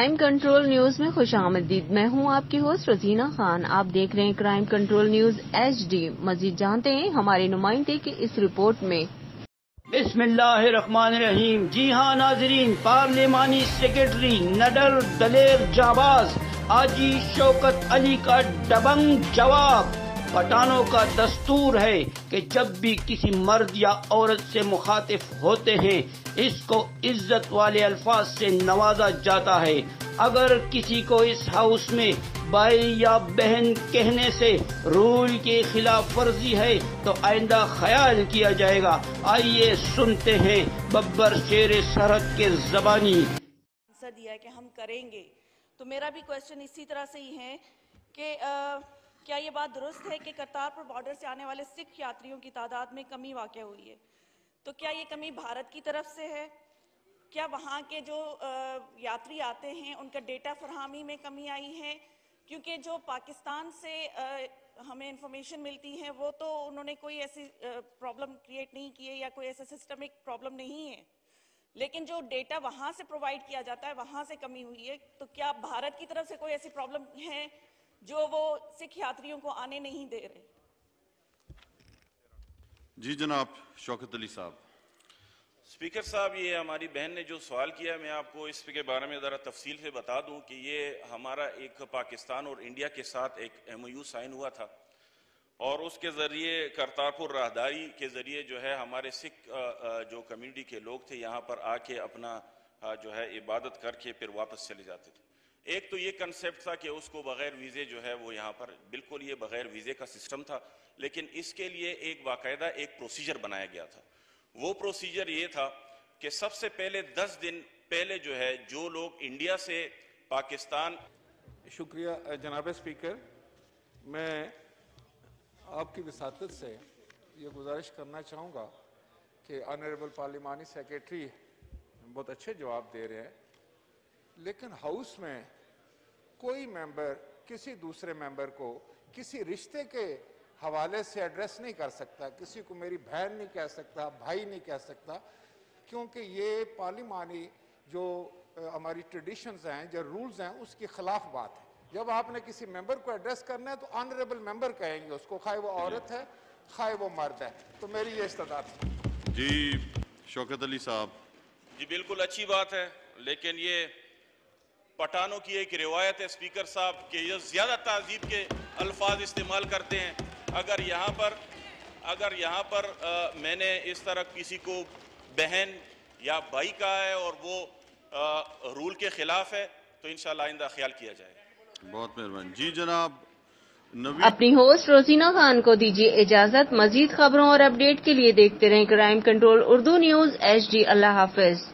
Crime control news میں خوش آمدید. میں ہوں آپ کی ہوسٹ رزینہ خان. آپ دیکھ رہے ہیں کرائم کنٹرول نیوز HD. مزید جانتے ہیں ہمارے نمائندے کی اس رپورٹ میں. بسم اللہ الرحمن الرحیم. جی ہاں ناظرین، پارلیمانی سیکرٹری نڈر دلیر جانباز حاجی شوکت علی کا دبنگ جواب. پٹھانوں کا دستور ہے کہ جب بھی کسی مرد یا عورت سے مخاطب ہوتے ہیں اس کو عزت والے الفاظ سے نوازا جاتا ہے. اگر کسی کو اس ہاؤس میں بھائی یا بہن کہنے سے رول کی خلاف ورزی ہے تو آئندہ خیال کیا جائے گا. آئیے سنتے ہیں ببر شیر سرحد کے زبانی. دیا کہ ہم کریں گے، تو میرا بھی کوشچن اسی طرح سے ہی ہے کہ کیا یہ بات درست ہے کہ کرتارپور بارڈر سے آنے والے سکھ یاتریوں کی تعداد میں کمی واقع ہوئی ہے؟ تو کیا یہ کمی بھارت کی طرف سے ہے؟ کیا وہاں کے جو یاتری آتے ہیں ان کا ڈیٹا فراہمی میں کمی آئی ہے؟ کیونکہ جو پاکستان سے ہمیں انفارمیشن ملتی ہے وہ تو انہوں نے کوئی ایسی پرابلم کریٹ نہیں کی ہے یا کوئی ایسا سسٹمک پرابلم نہیں ہے، لیکن جو ڈیٹا وہاں سے پرووائڈ کیا جاتا ہے وہاں سے کمی ہوئی ہے. تو کیا بھارت کی طرف سے کوئی ایسی پرابلم ہے جو وہ سکھ یاتریوں کو آنے نہیں دے رہے؟ جی جناب شوکت علی صاحب. اسپیکر صاحب، یہ ہماری بہن نے جو سوال کیا میں آپ کو اس کے بارے میں ذرا تفصیل سے بتا دوں کہ یہ ہمارا ایک پاکستان اور انڈیا کے ساتھ ایک MOU سائن ہوا تھا، اور اس کے ذریعے کرتارپور راہداری کے ذریعے جو ہے ہمارے سکھ جو کمیونٹی کے لوگ تھے یہاں پر آ کے اپنا جو ہے عبادت کر کے پھر واپس چلے جاتے تھے. ایک تو یہ کنسیپٹ تھا کہ اس کو بغیر ویزے جو ہے وہ یہاں پر بالکل یہ بغیر ویزے کا سسٹم تھا، لیکن اس کے لیے ایک باقاعدہ ایک پروسیجر بنایا گیا تھا. وہ پروسیجر یہ تھا کہ سب سے پہلے 10 دن پہلے جو ہے جو لوگ انڈیا سے پاکستان. شکریہ جناب اسپیکر. میں آپ کی وساطت سے یہ گزارش کرنا چاہوں گا کہ آنریبل پارلیمانی سیکرٹری بہت اچھے جواب دے رہے ہیں، لیکن ہاؤس میں کوئی ممبر کسی دوسرے ممبر کو کسی رشتے کے حوالے سے ایڈریس نہیں کر سکتا. کسی کو میری بہن نہیں کہہ سکتا، بھائی نہیں کہہ سکتا، کیونکہ یہ پارلیمانی جو ہماری ٹریڈیشنز ہیں، جو رولز ہیں، اس کے خلاف بات ہے. جب آپ نے کسی ممبر کو ایڈریس کرنا ہے تو آنریبل ممبر کہیں گے اس کو، خواہ وہ عورت ہے خواہ وہ مرد ہے. تو میری یہ استدعا ہے. جی شوکت علی صاحب. جی بالکل اچھی بات ہے، لیکن یہ پٹھانوں کی ایک روایت ہے اسپیکر صاحب کہ یہ زیادہ تہذیب کے الفاظ استعمال کرتے ہیں. اگر یہاں پر میں نے اس طرح کسی کو بہن یا بھائی کہا ہے اور وہ رول کے خلاف ہے تو انشاءاللہ آئندہ خیال کیا جائے. بہت مہربانی. جی جناب اپنی ہوسٹ روزینہ خان کو دیجیے اجازت. مزید خبروں اور اپڈیٹ کے لیے دیکھتے رہیں crime control Urdu news HD. اللہ حافظ.